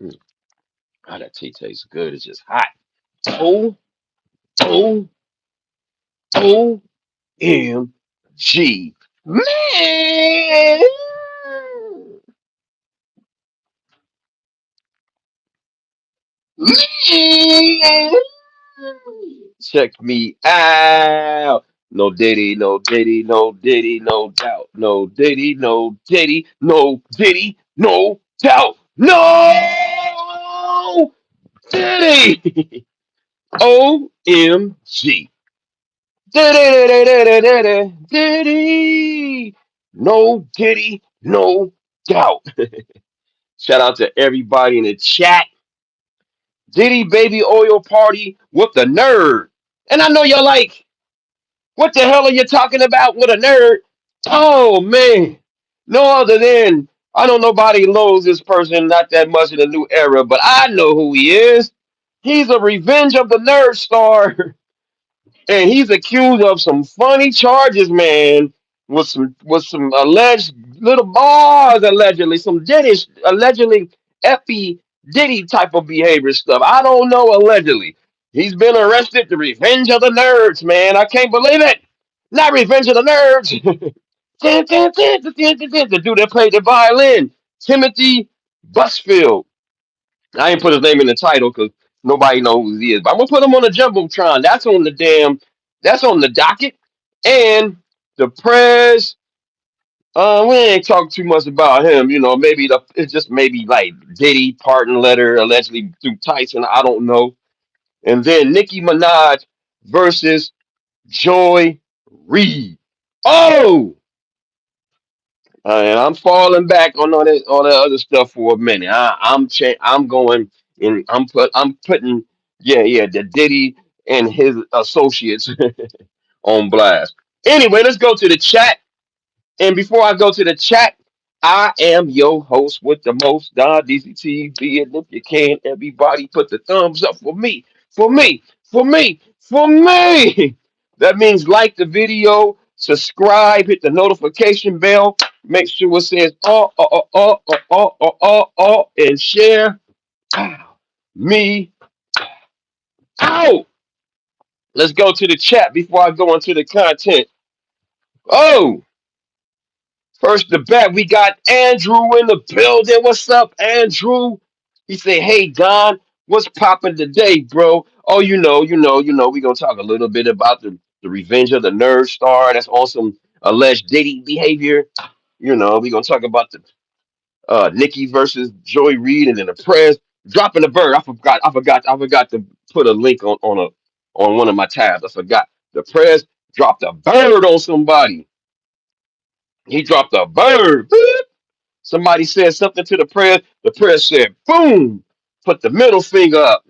Mm, that tea tastes good. It's just hot. O O OMG. Man. Man. Check me out. No Diddy, no Diddy, no Diddy, no doubt. No Diddy, no Diddy, no Diddy, no doubt. No Diddy. OMG. Diddy. Diddy. No Diddy, no doubt. Shout out to everybody in the chat. Diddy baby oil party with the nerd. And I know you're like, what the hell are you talking about with a nerd? Oh man. No other than I don't nobody knows this person not that much in the new era, but I know who he is. He's a Revenge of the Nerd star. And he's accused of some funny charges, man, with some alleged little bars, allegedly, some Diddy allegedly effy Diddy type of behavior stuff. I don't know, allegedly. He's been arrested. The Revenge of the Nerds, man. I can't believe it. Not Revenge of the Nerds. The dude that played the violin, Timothy Busfield. I ain't put his name in the title because nobody knows who he is. But I'm gonna put him on the jumbotron. That's on the docket. And the Prez, we ain't talk too much about him. You know, maybe it's just maybe like Diddy pardon letter allegedly through Tyson. I don't know. And then Nicki Minaj versus Joy Reid. Oh, and I'm falling back on all that other stuff for a minute. I'm going and I'm putting the Diddy and his associates on blast. Anyway, let's go to the chat. And before I go to the chat, I am your host with the most, Don DCTV. And if you can, everybody put the thumbs up for me, for me, for me, for me. That means like the video, subscribe, hit the notification bell, make sure it says and share. Ow, me out. Let's go to the chat before I go into the content. Oh, first the bat, we got Andrew in the building. What's up, Andrew? He said, "Hey Don, what's popping today, bro? Oh, we're gonna talk a little bit about the Revenge of the Nerd Star. That's on some alleged Diddy behavior. We're gonna talk about the Nicki versus Joy Reid, and then the Prez dropping the bird. I forgot to put a link on one of my tabs. I forgot. The Prez dropped a bird on somebody. He dropped a bird. Somebody said something to the prayer. The prayer said, boom, put the middle finger up.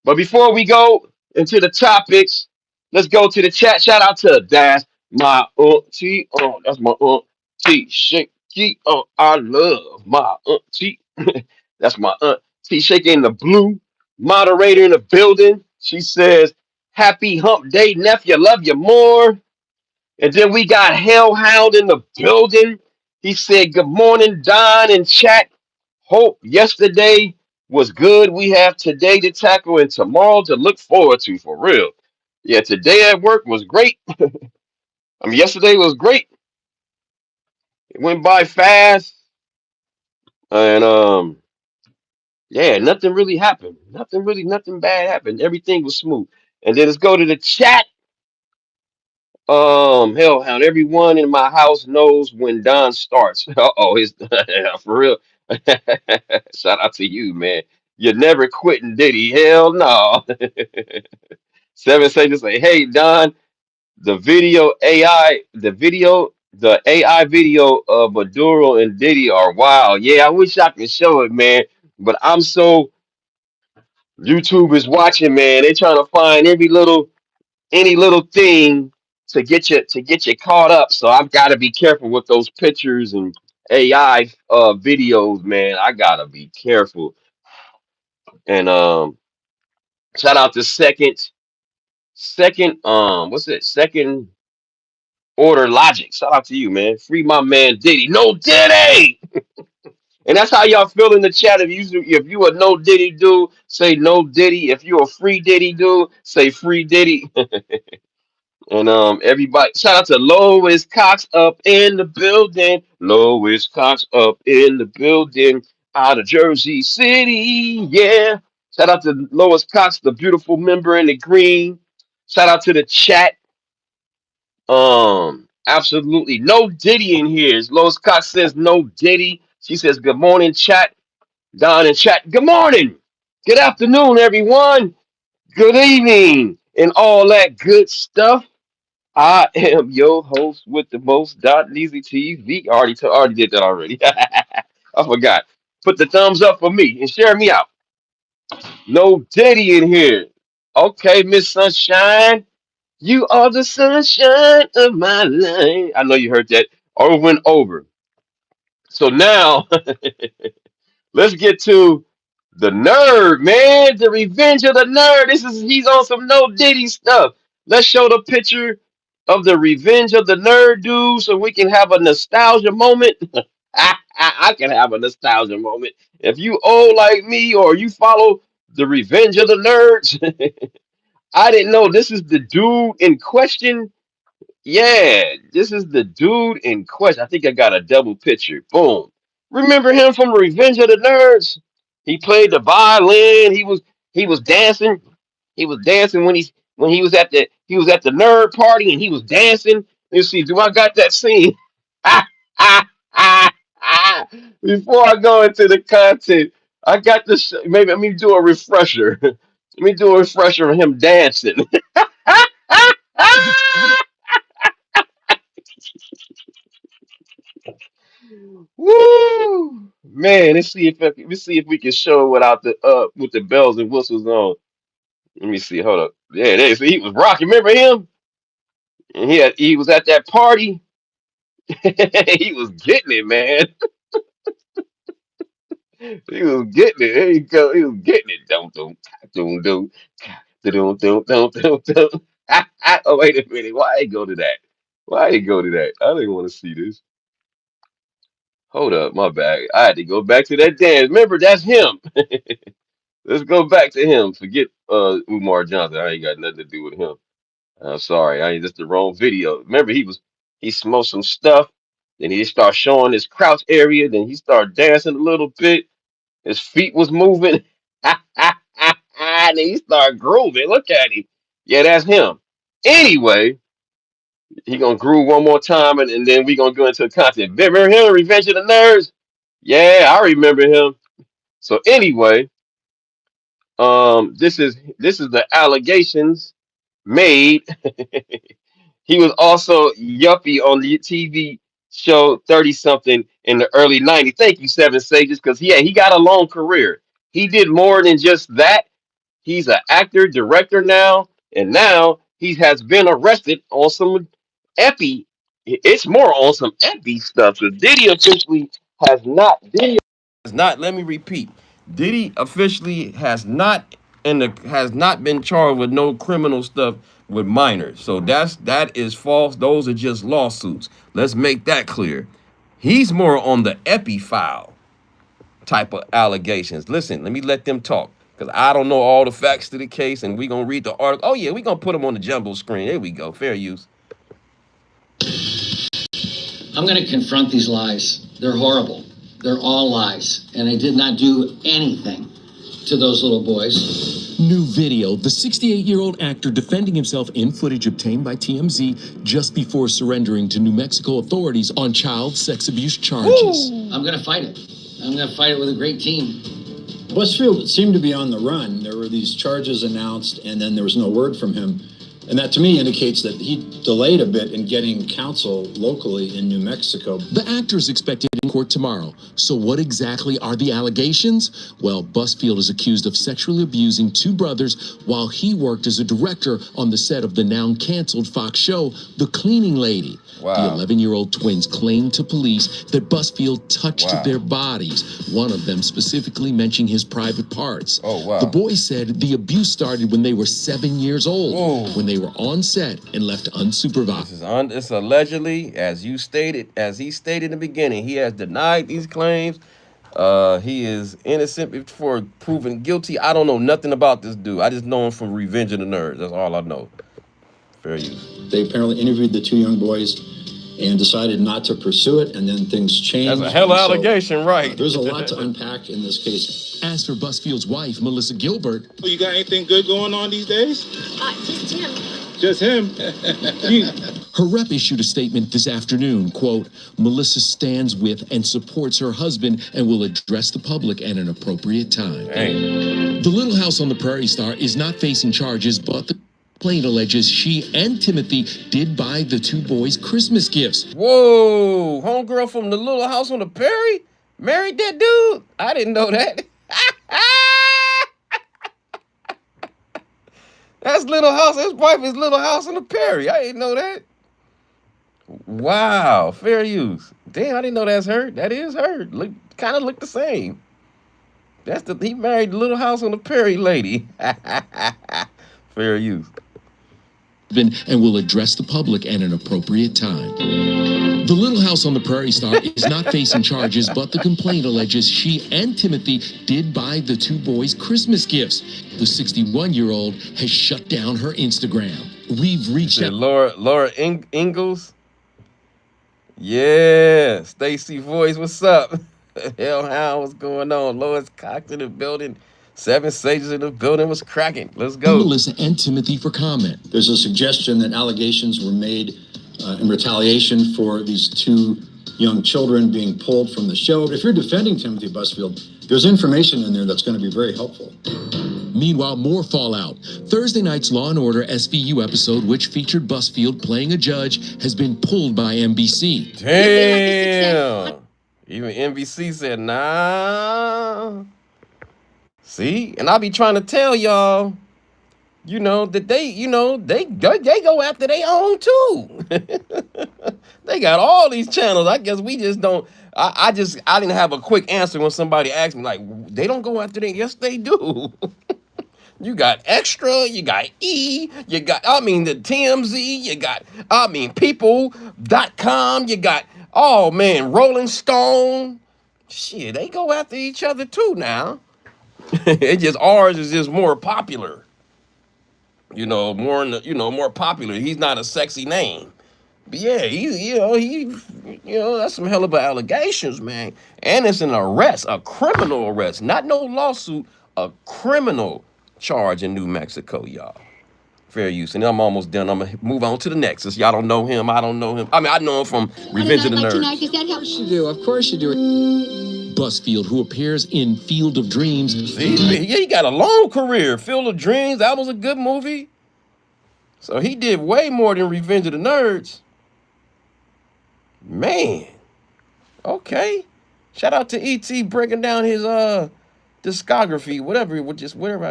But before we go into the topics, let's go to the chat. Shout out to Dash, my auntie. Oh, that's my auntie. Shaky. Oh, I love my auntie. That's my auntie. Shaking the blue. Moderator in the building. She says, happy hump day, nephew. Love you more. And then we got Hellhound in the building. He said, good morning, Don and chat. Hope yesterday was good. We have today to tackle and tomorrow to look forward to for real. Yeah, today at work was great. Yesterday was great. It went by fast. And yeah, nothing really happened. Nothing bad happened. Everything was smooth. And then let's go to the chat. Hellhound. Everyone in my house knows when Don starts. Uh-oh, his for real. Shout out to you, man. You're never quitting, Diddy. Hell no. Seven say just say, hey Don, the AI video of Maduro and Diddy are wild. Yeah, I wish I could show it, man. But I'm so YouTube is watching, man. They trying to find any little thing to get you caught up. So I've got to be careful with those pictures and AI videos, man. I gotta be careful. And shout out to second what's it? Second order logic. Shout out to you, man. Free my man Diddy. No Diddy. And that's how y'all feel in the chat. If you a no Diddy dude, say no Diddy. If you a free Diddy dude, say free Diddy. And everybody, shout out to Lois Cox up in the building. Lois Cox up in the building, out of Jersey City. Yeah. Shout out to Lois Cox, the beautiful member in the green. Shout out to the chat. Absolutely no Diddy in here. As Lois Cox says no Diddy. She says good morning, chat. Don and chat. Good morning. Good afternoon, everyone. Good evening, and all that good stuff. I am your host with the most. Dot Easy TV. Already did that already. I forgot. Put the thumbs up for me and share me out. No Diddy in here. Okay, Miss Sunshine. You are the sunshine of my life. I know you heard that over and over. So now let's get to the nerd, man. The revenge of the nerd. He's on some no Diddy stuff. Let's show the picture of the revenge of the nerd dude so we can have a nostalgia moment. I can have a nostalgia moment. If you old like me or you follow the revenge of the nerds, I didn't know this is the dude in question. Yeah, this is the dude in question. I think I got a double picture. Boom. Remember him from Revenge of the Nerds? He played the violin. He was dancing. He was dancing when he was at the nerd party and he was dancing. Let's see, do I got that scene? Before I go into the content, I got this. Maybe let me do a refresher. Let me do a refresher of him dancing. Woo! Man, let's see if we can show without the with the bells and whistles on. Let me see. Hold up. Yeah, there. See, he was rocking. Remember him? And he was at that party. He was getting it, man. He was getting it. There you go. He was getting it. Don't don't don't. Oh wait a minute. Why I go to that? Why I go to that? I didn't want to see this. Hold up, my bad. I had to go back to that dance. Remember, that's him. Let's go back to him. Forget Umar Johnson. I ain't got nothing to do with him. I'm sorry. I ain't just the wrong video. Remember, he smoked some stuff. Then he start showing his crouch area. Then he started dancing a little bit. His feet was moving. And then he started grooving. Look at him. Yeah, that's him. Anyway, he gonna groove one more time, and then we gonna go into the content. Remember him, Revenge of the Nerds? Yeah, I remember him. So anyway, this is the allegations made. He was also Yuppie on the TV show 30 something in the early 90s. Thank you, Seven Sages, because he got a long career. He did more than just that. He's an actor, director now, and now he has been arrested on some epi. It's more on some epi stuff. So Diddy officially has not. Let me repeat. Diddy officially has not been charged with no criminal stuff with minors. So that is false. Those are just lawsuits. Let's make that clear. He's more on the epi file type of allegations. Listen, let me let them talk. Because I don't know all the facts to the case, and we're going to read the article. Oh, yeah, we're going to put them on the jumbo screen. There we go. Fair use. I'm going to confront these lies. They're horrible. They're all lies. And I did not do anything to those little boys. New video, the 68-year-old actor defending himself in footage obtained by TMZ just before surrendering to New Mexico authorities on child sex abuse charges. Ooh. I'm going to fight it. I'm going to fight it with a great team. Busfield seemed to be on the run. There were these charges announced, and then there was no word from him. And that, to me, indicates that he delayed a bit in getting counsel locally in New Mexico. The actor is expected in court tomorrow. So what exactly are the allegations? Well, Busfield is accused of sexually abusing two brothers while he worked as a director on the set of the now-canceled Fox show, The Cleaning Lady. Wow. The 11-year-old twins claimed to police that Busfield touched their bodies, one of them specifically mentioning his private parts. Oh, wow. The boys said the abuse started when they were 7 years old, when they were on set and left unsupervised. It's allegedly, as he stated in the beginning, he has denied these claims. He is innocent before proven guilty. I don't know nothing about this dude. I just know him from Revenge of the Nerds. That's all I know. Fair use. They apparently interviewed the two young boys and decided not to pursue it, and then things changed. That's a hell of allegation, right? There's a lot to unpack in this case. As for Busfield's wife, Melissa Gilbert, Well, you got anything good going on these days? Just him. Just him. her rep issued a statement this afternoon, quote, Melissa stands with and supports her husband and will address the public at an appropriate time. Dang. The Little House on the Prairie star is not facing charges, but the complaint alleges she and Timothy did buy the two boys Christmas gifts. Whoa, homegirl from the Little House on the Prairie married that dude? I didn't know that. That's Little House. His wife is Little House on the Prairie. I didn't know that. Wow, fair use. Damn, I didn't know that's her. That is her. Kind of look the same. He married the Little House on the Prairie lady. Fair use. And will address the public at an appropriate time. The Little House on the Prairie star is not facing charges, but the complaint alleges she and Timothy did buy the two boys Christmas gifts. The 61-year-old has shut down her Instagram. We've reached out. Laura Ingalls. Yeah, Stacy Voice, what's up? Hellhound, what's going on? Lois Cox in the building. 7 Sages in the building was cracking. Let's go. Melissa and Timothy for comment. There's a suggestion that allegations were made in retaliation for these two young children being pulled from the show. But if you're defending Timothy Busfield, there's information in there that's going to be very helpful. Meanwhile, more fallout. Thursday night's Law & Order SVU episode, which featured Busfield playing a judge, has been pulled by NBC. Damn. Even NBC said, nah. See? And I be trying to tell y'all, that they go after their own too. They got all these channels. I guess we just don't. I didn't have a quick answer when somebody asked me, like, they don't go after them. Yes, they do. You got Extra, you got E, you got, the TMZ, you got, people.com, you got, Rolling Stone. Shit, they go after each other too now. Ours is just more popular. More popular. He's not a sexy name. But yeah, that's some hell of allegations, man. And it's an arrest, a criminal arrest, not no lawsuit, a criminal charge in New Mexico, y'all. Fair use. And I'm almost done. I'm gonna move on to the next. Since y'all don't know him, I don't know him. I know him from Revenge of the Nerds. Is that how You do, of course you do. Busfield, who appears in Field of Dreams. See, yeah, he got a long career. Field of Dreams, that was a good movie. So he did way more than Revenge of the Nerds. Man. Okay. Shout out to E.T. breaking down his discography, whatever,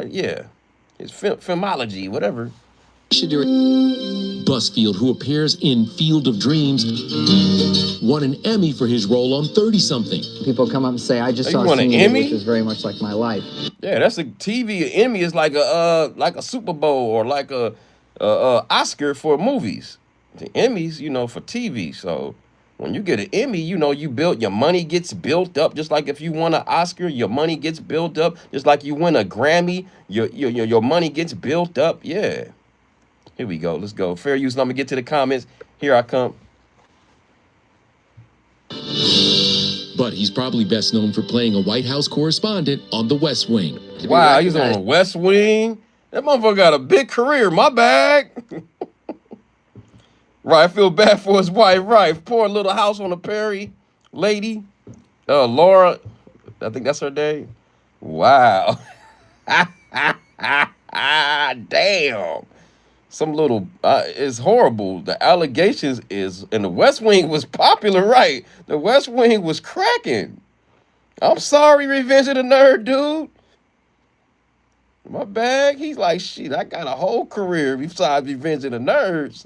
yeah. His filmology, whatever. Should do it. Busfield, who appears in Field of Dreams, won an Emmy for his role on 30-something. People come up and say, I just They saw won a an scene Emmy? which is very much like my life. Yeah, that's a TV. An Emmy is like a Super Bowl or like a Oscar for movies. The Emmys, for TV. So when you get an Emmy, your money gets built up. Just like if you won an Oscar, your money gets built up. Just like you win a Grammy, your money gets built up. Yeah. Here we go. Let's go. Fair use. I'm gonna get to the comments. Here I come. But he's probably best known for playing a White House correspondent on The West Wing. Wow, he's on the West Wing. That motherfucker got a big career. My bag. Right, I feel bad for his wife. Right, poor Little House on the Prairie lady. Laura, I think that's her name. Wow. Damn. Some little, it's horrible. The allegations is, and the West Wing was popular, right? The West Wing was cracking. I'm sorry, Revenge of the Nerd, dude. My bag. He's like, shit, I got a whole career besides Revenge of the Nerds.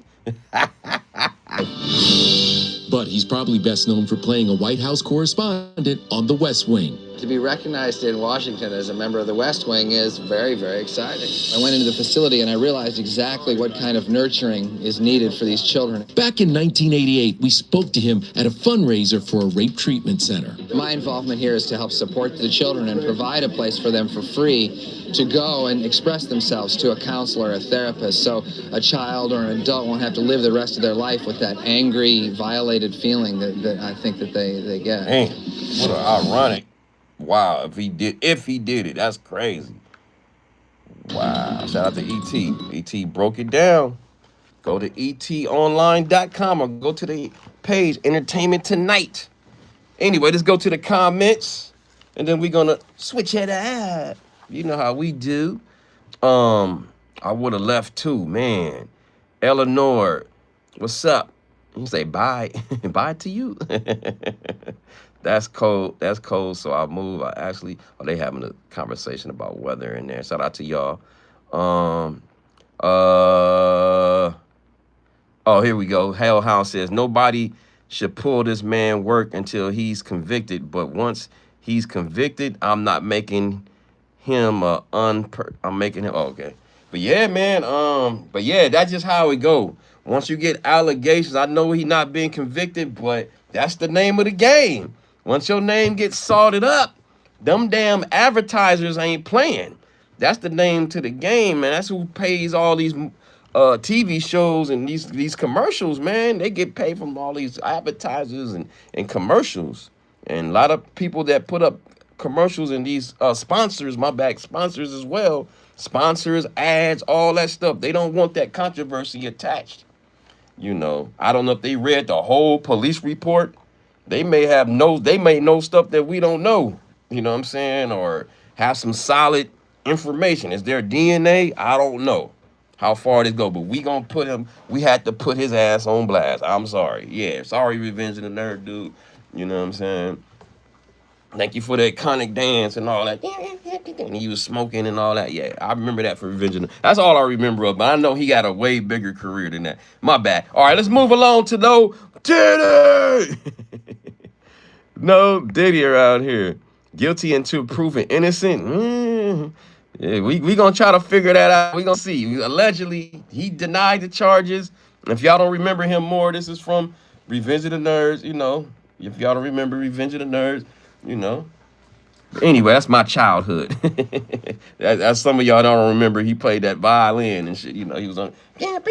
But he's probably best known for playing a White House correspondent on The West Wing. To be recognized in Washington as a member of the West Wing is very, very exciting. I went into the facility and I realized exactly what kind of nurturing is needed for these children. Back in 1988, we spoke to him at a fundraiser for a rape treatment center. My involvement here is to help support the children and provide a place for them for free to go and express themselves to a counselor, a therapist, so a child or an adult won't have to live the rest of their life with that angry, violated feeling that I think that they get. Man, what an ironic. Wow, if he did it, that's crazy. Wow. Shout out to ET. ET broke it down. Go to etonline.com or go to the page Entertainment Tonight. Anyway, let's go to the comments. And then we're gonna switch it up. You know how we do. I would have left too, man. Eleanor, what's up? You say bye. Bye to you. That's cold. That's cold. So I move. They having a conversation about weather in there. Shout out to y'all. Oh, here we go. Hellhound says nobody should pull this man work until he's convicted. But once he's convicted, I'm not making him I'm making him okay. But yeah, man. But yeah, that's just how it go. Once you get allegations, I know he not being convicted, but that's the name of the game. Once your name gets salted up, them damn advertisers ain't playing. That's the name to the game, man. That's who pays all these TV shows and these commercials, man. They get paid from all these advertisers and commercials. And a lot of people that put up commercials and these sponsors, sponsors as well. Sponsors, ads, all that stuff. They don't want that controversy attached. You know, I don't know if they read the whole police report. They may know stuff that we don't know. You know what I'm saying? Or have some solid information. Is there DNA? I don't know how far this go, but we had to put his ass on blast. I'm sorry. Yeah, sorry, Revenge of the Nerd, dude. You know what I'm saying? Thank you for the iconic dance and all that. And he was smoking and all that. Yeah, I remember that for Revenge of the Nerd. That's all I remember of, but I know he got a way bigger career than that. My bad. All right, let's move along to No Diddy. No Diddy around here. Guilty until proven innocent. Yeah, we gonna try to figure that out. We gonna see. Allegedly, he denied the charges. If y'all don't remember him more, this is from Revenge of the Nerds. You know, if y'all don't remember Revenge of the Nerds, you know. Anyway, that's my childhood. That's some of y'all don't remember. He played that violin and shit. You know, he was on when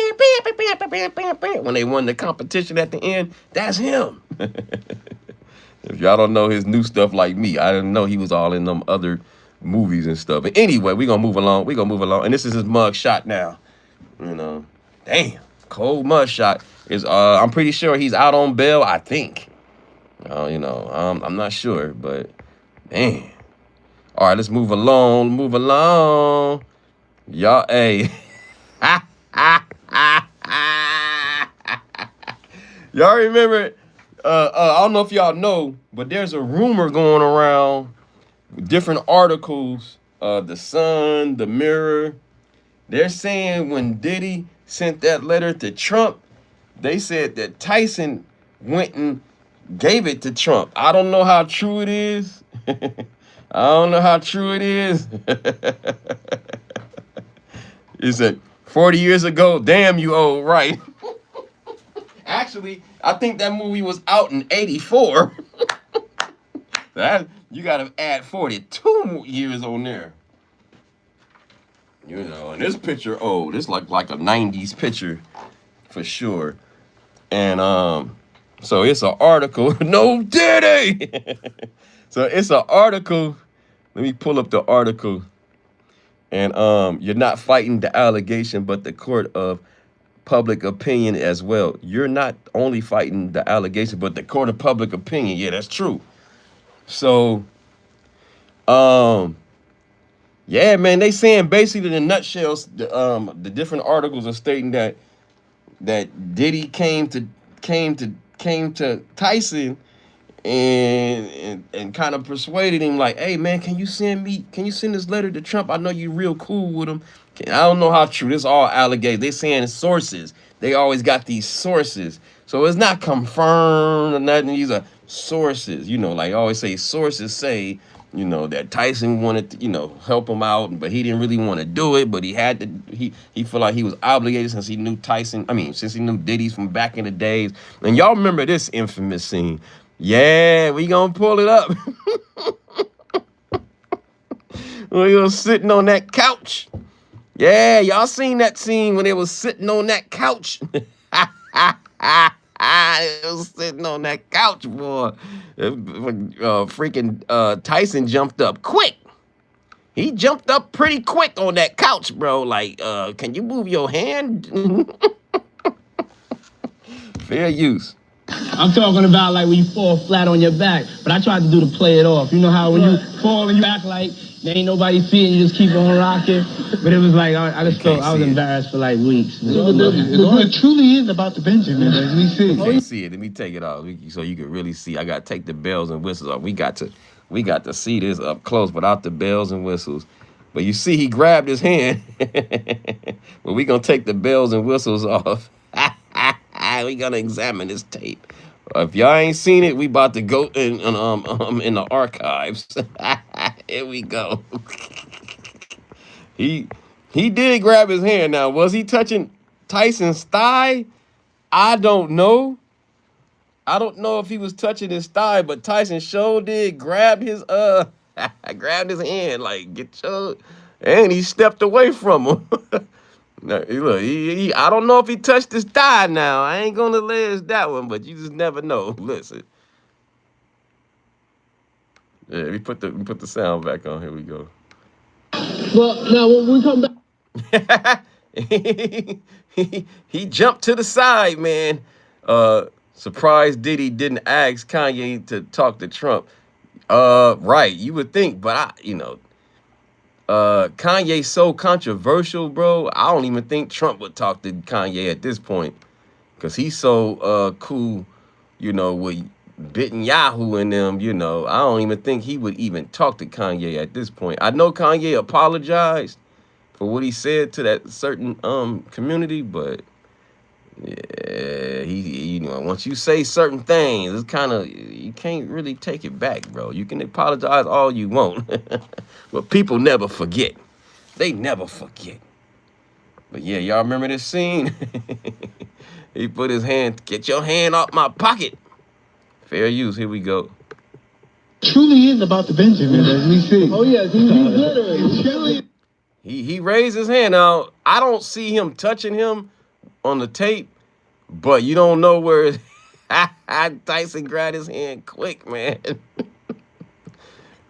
they won the competition at the end. That's him. If y'all don't know his new stuff like me, I didn't know he was all in them other movies and stuff. But anyway, we're gonna move along. And this is his mug shot now. You know. Damn. Cold mug shot. I'm pretty sure he's out on bail, I think. You know, I'm not sure, but man. All right, let's move along. Y'all, hey. Y'all remember, I don't know if y'all know, but there's a rumor going around, different articles, The Sun, The Mirror. They're saying when Diddy sent that letter to Trump, they said that Tyson went and gave it to Trump. I don't know how true it is. He said, 40 years ago, damn you old, right? Actually, I think that movie was out in 84. You gotta add 42 years on there. You know, and this picture, this like a 90s picture for sure. And so it's an article. No Diddy! So it's an article. Let me pull up the article. And you're not fighting the allegation, but the court of public opinion as well. You're not only fighting the allegation, but the court of public opinion. Yeah, that's true. So, yeah, man, they saying basically in a nutshell, the different articles are stating that Diddy came to Tyson and kind of persuaded him like, hey man, can you send this letter to Trump? I know you real cool with him. I don't know how true. This all allegations. They saying sources. They always got these sources. So it's not confirmed or nothing. These are sources. You know, like I always say, sources say you know, that Tyson wanted to, you know, help him out, but he didn't really want to do it, but he had to, he felt like he was obligated since he knew Tyson, since he knew Diddy's from back in the days. And y'all remember this infamous scene. Yeah, we gonna pull it up. We was sitting on that couch. Yeah, y'all seen that scene when they was sitting on that couch. It was sitting on that couch, boy. Freaking Tyson jumped up quick. He jumped up pretty quick on that couch, bro. Like, can you move your hand? Fair use. I'm talking about like when you fall flat on your back, but I tried to do to play it off. You know how when you fall and you act like there ain't nobody seeing, you just keep on rocking. But it was like I just felt I was embarrassed for like weeks. It truly is about the Benjamin, as we see. You can't see it. Let me take it off so you can really see. I gotta take the bells and whistles off. We got to see this up close without the bells and whistles. But you see, he grabbed his hand. But we gonna take the bells and whistles off. We gonna examine this tape. If y'all ain't seen it, we about to go in the archives. Here we go. He did grab his hand. Now, was he touching Tyson's thigh? I don't know. I don't know if he was touching his thigh, but Tyson sure did grab his grabbed his hand, like, get your, and he stepped away from him. Now, look, I don't know if he touched his thigh now. I ain't gonna allege that one, but you just never know. Listen. Yeah, we put the sound back on. Here we go. Well, now when we come back. he jumped to the side, man. Surprised Diddy didn't ask Kanye to talk to Trump. Right, you would think, but Kanye's so controversial, bro. I don't even think Trump would talk to Kanye at this point, because he's so cool, with Bitten Yahoo and them, I don't even think he would even talk to Kanye at this point. I know Kanye apologized for what he said to that certain community, but yeah, he once you say certain things, it's kind of, you can't really take it back, bro. You can apologize all you want, but people never forget. They never forget. But yeah, y'all remember this scene? He put his hand, get your hand off my pocket. Fair use, here we go. Truly is about the Benjamin, as we see. Oh yes, he's literally. He raised his hand. Now, I don't see him touching him on the tape, but you don't know where Tyson grabbed his hand quick, man.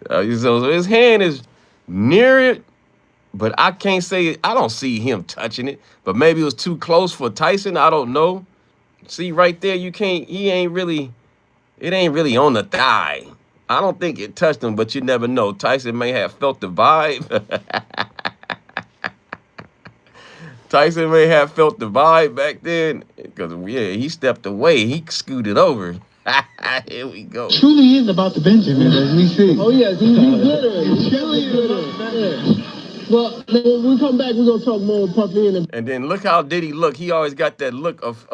So his hand is near it, but I can't say, I don't see him touching it, but maybe it was too close for Tyson. I don't know. See right there, it ain't really on the thigh. I don't think it touched him, but you never know. Tyson may have felt the vibe. Tyson may have felt the vibe back then, because, yeah, he stepped away. He scooted over. Here we go. Truly is about the Benjamin, as we see. Oh, yes, he's literally. Well, when we come back, we're going to talk more with Puffy. And then look how Diddy look. He always got that look of,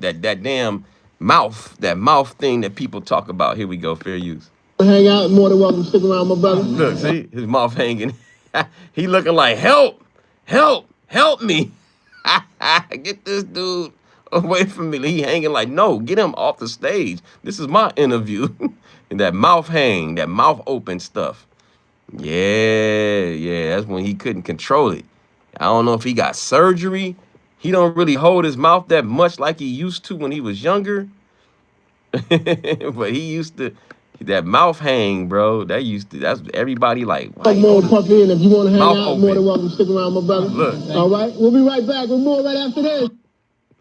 that damn mouth, that mouth thing that people talk about. Here we go, fair use. Hang out, more than welcome to stick around, my brother. Look, see, his mouth hanging. He looking like, help me. Get this dude away from me. He hanging like, no, get him off the stage. This is my interview. And that mouth hang, that mouth open stuff. Yeah, that's when he couldn't control it. I don't know if he got surgery. He don't really hold his mouth that much like he used to when he was younger. But he used to, that mouth hang, bro. That's everybody like. More Puffy, and if you want to hang out, more than welcome to stick around, my brother. Look. All right, we'll be right back with more right after this.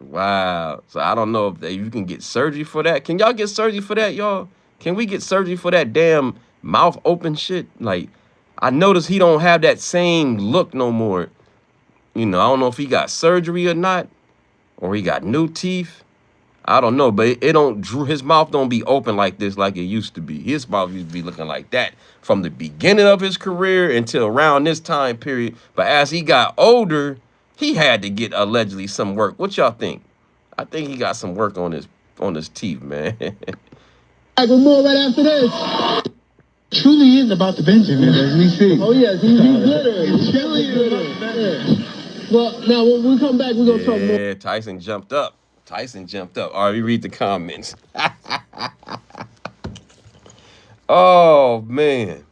Wow. So I don't know if you can get surgery for that. Can y'all get surgery for that, y'all? Can we get surgery for that damn mouth open shit? Like, I noticed he don't have that same look no more. I don't know if he got surgery or not, or he got new teeth. I don't know, but his mouth don't be open like this like it used to be. His mouth used to be looking like that from the beginning of his career until around this time period. But as he got older, he had to get allegedly some work. What y'all think? I think he got some work on his teeth, man. Back with more right after this. Truly is about the Benjamin, as we see. Oh, yes, he's glittering. He's truly glittering. Well, now, when we come back, we're going to talk more. Yeah, Tyson jumped up. Tyson jumped up. All right, we read the comments. Oh, man.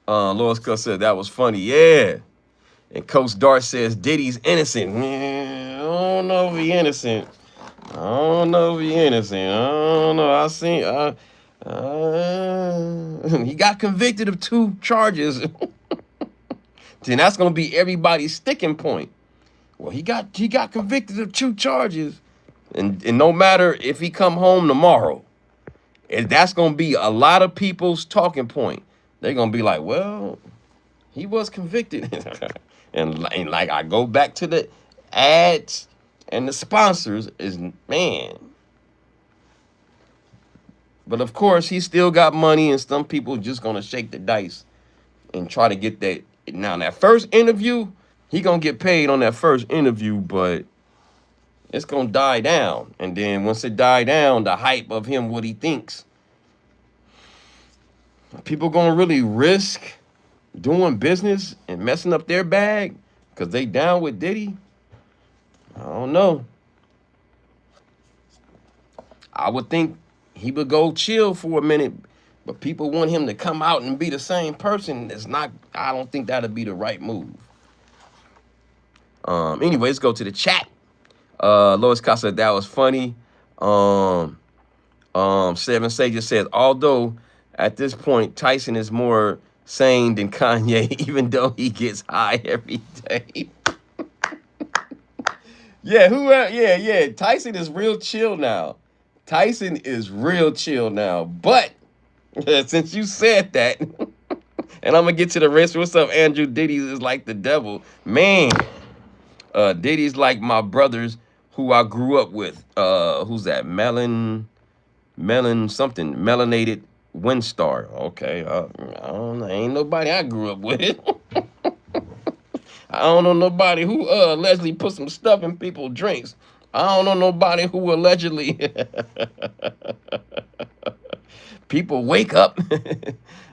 Lois Cuss said that was funny. Yeah. And Coach Dart says Diddy's innocent. I don't know if he innocent. I don't know if he innocent. I don't know. I seen he got convicted of 2 charges. Then that's gonna be everybody's sticking point. Well, he got convicted of 2 charges. And no matter if he come home tomorrow, that's gonna be a lot of people's talking point. They're gonna be like, well, he was convicted. and like I go back to the ads and the sponsors is, man. But of course, he still got money, and some people just gonna shake the dice and try to get that. Now, that first interview, he gonna get paid on that first interview, but it's gonna die down. And then once it die down, the hype of him, what he thinks, people gonna really risk doing business and messing up their bag because they down with Diddy. I don't know. I would think he would go chill for a minute, but people want him to come out and be the same person. It's not. I don't think that'd be the right move. Anyway, let's go to the chat. Lois Casa, that was funny. Seven Sages says, although at this point Tyson is more sane than Kanye, even though he gets high every day. Yeah. Tyson is real chill now. Tyson is real chill now. But since you said that, and I'm gonna get to the rest. What's up, Andrew? Diddy is like the devil, man. Diddy's like my brothers who I grew up with. Who's that? Melanated Windstar. Okay, I don't know. Ain't nobody I grew up with. I don't know nobody who allegedly put some stuff in people's drinks. I don't know nobody who allegedly people wake up.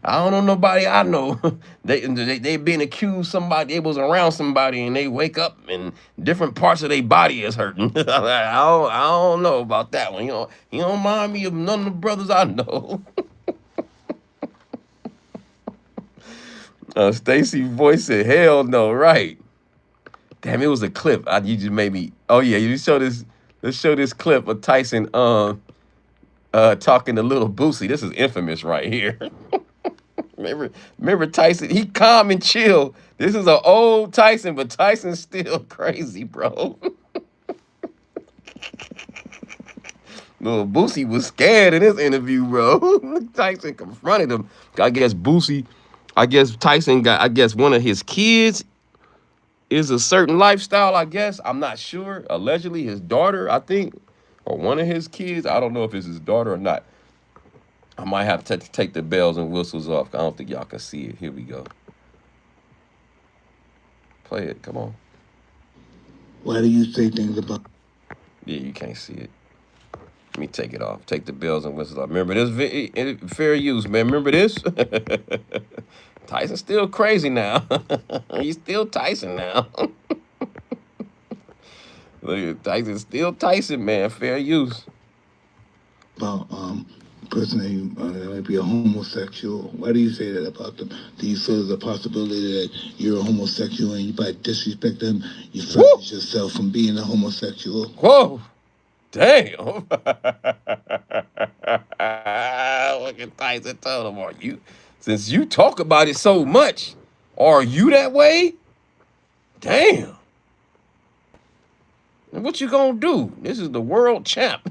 I don't know nobody I know. They being accused somebody, they was around somebody and they wake up and different parts of their body is hurting. I don't know about that one. You know, he don't mind me of none of the brothers I know. Stacy voice said, hell no, right. Damn, it was a clip. You just made me. Oh yeah, you show this. Let's show this clip of Tyson talking to little Boosie. This is infamous right here. remember Tyson? He calm and chill. This is an old Tyson, but Tyson's still crazy, bro. Little Boosie was scared in this interview, bro. Tyson confronted him. I guess Tyson got. I guess one of his kids is a certain lifestyle, I guess. I'm not sure. Allegedly, his daughter, I think, or one of his kids. I don't know if it's his daughter or not. I might have to take the bells and whistles off. I don't think y'all can see it. Here we go. Play it. Come on. Why do you say things about... Yeah, you can't see it. Let me take it off. Take the bells and whistles off. Remember this? Fair use, man. Remember this? Tyson's still crazy now. He's still Tyson now. Look, Tyson's still Tyson, man. Fair use. About person that might be a homosexual. Why do you say that about them? Do you feel there's a possibility that you're a homosexual and you by disrespect them, you prevent yourself from being a homosexual? Whoa. Damn. Look at Tyson told him, are you? Since you talk about it so much, are you that way? Damn. And what you gonna do? This is the world champ.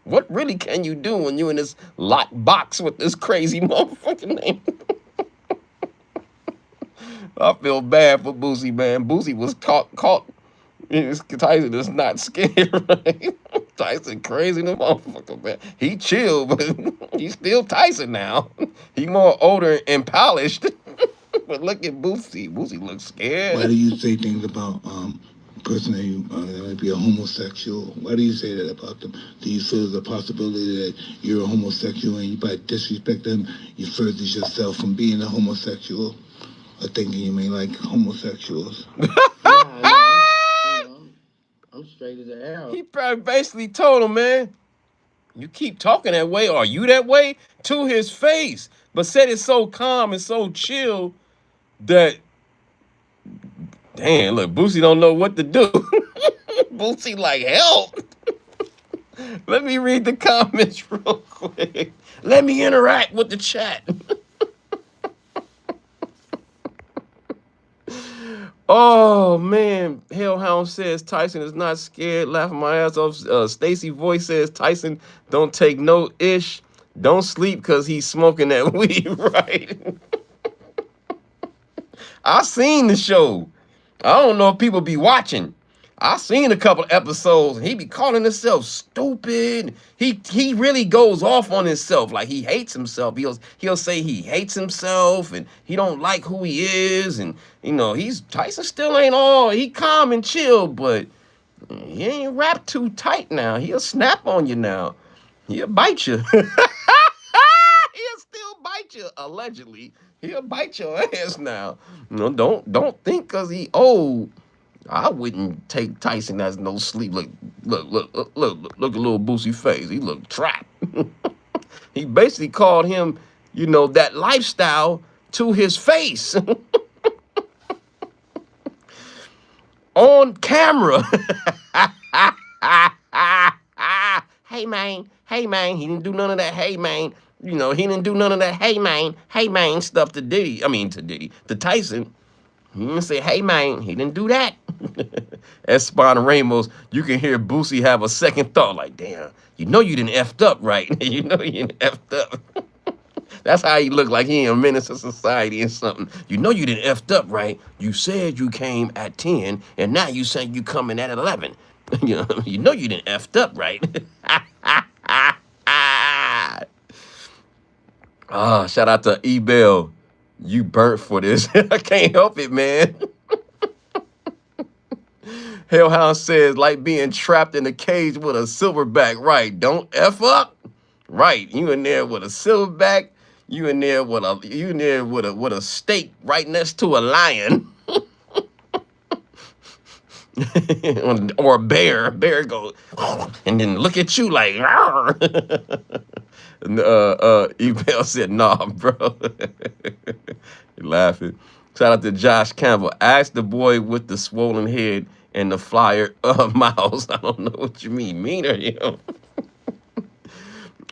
What really can you do when you in this lock box with this crazy motherfucking name? I feel bad for Boosie, man. Boosie was caught. Tyson is not scared, right? Tyson crazy the motherfucker, man. He chill, but he's still Tyson now. He more older and polished. But look at Boosie. Boosie looks scared. Why do you say things about person that might be a homosexual. Why do you say that about them? Do you feel there's a possibility that you're a homosexual and you by disrespect them, you further yourself from being a homosexual or thinking you may like homosexuals? I'm straight as an arrow. He probably basically told him, man, you keep talking that way, are you that way? To his face. But said it so calm and so chill that, damn, look, Boosie don't know what to do. Boosie like, help. Let me read the comments real quick. Let me interact with the chat. Oh man, Hellhound says Tyson is not scared. Laughing my ass off. Stacy Voice says Tyson don't take no ish. Don't sleep because he's smoking that weed, right? I seen the show. I don't know if people be watching. I seen a couple episodes and he be calling himself stupid. He really goes off on himself. Like he hates himself. He'll say he hates himself and he don't like who he is. And you know, Tyson still ain't all, he calm and chill, but he ain't wrapped too tight now. He'll snap on you now. He'll bite you. He'll still bite you, allegedly. He'll bite your ass now. You know, don't think cause he old. I wouldn't take Tyson as no sleep. Look at little Boosie face. He looked trapped. He basically called him, you know, that lifestyle to his face. On camera. Hey man, he didn't do none of that, hey man. You know, he didn't do none of that, hey man stuff to Diddy. To Tyson. He didn't say, hey man, he didn't do that. Espon Ramos, you can hear Boosie have a second thought, like, damn, you know you didn't effed up, right? You know you didn't effed up. That's how he looked, like he in a menace to society or something. You know you didn't effed up, right? You said you came at 10, and now you saying you coming at 11. You know you didn't effed up, right? Shout out to E-Bell. You burnt for this. I can't help it, man. Hellhound says, like being trapped in a cage with a silverback. Right, don't F up. Right, you in there with a silverback. You in there with a steak right next to a lion. Or a bear. A bear goes, and then look at you like, Ebell said, nah, bro. You're laughing. Shout out to Josh Campbell. Ask the boy with the swollen head and the flyer mouse. I don't know what you mean. Mean or him?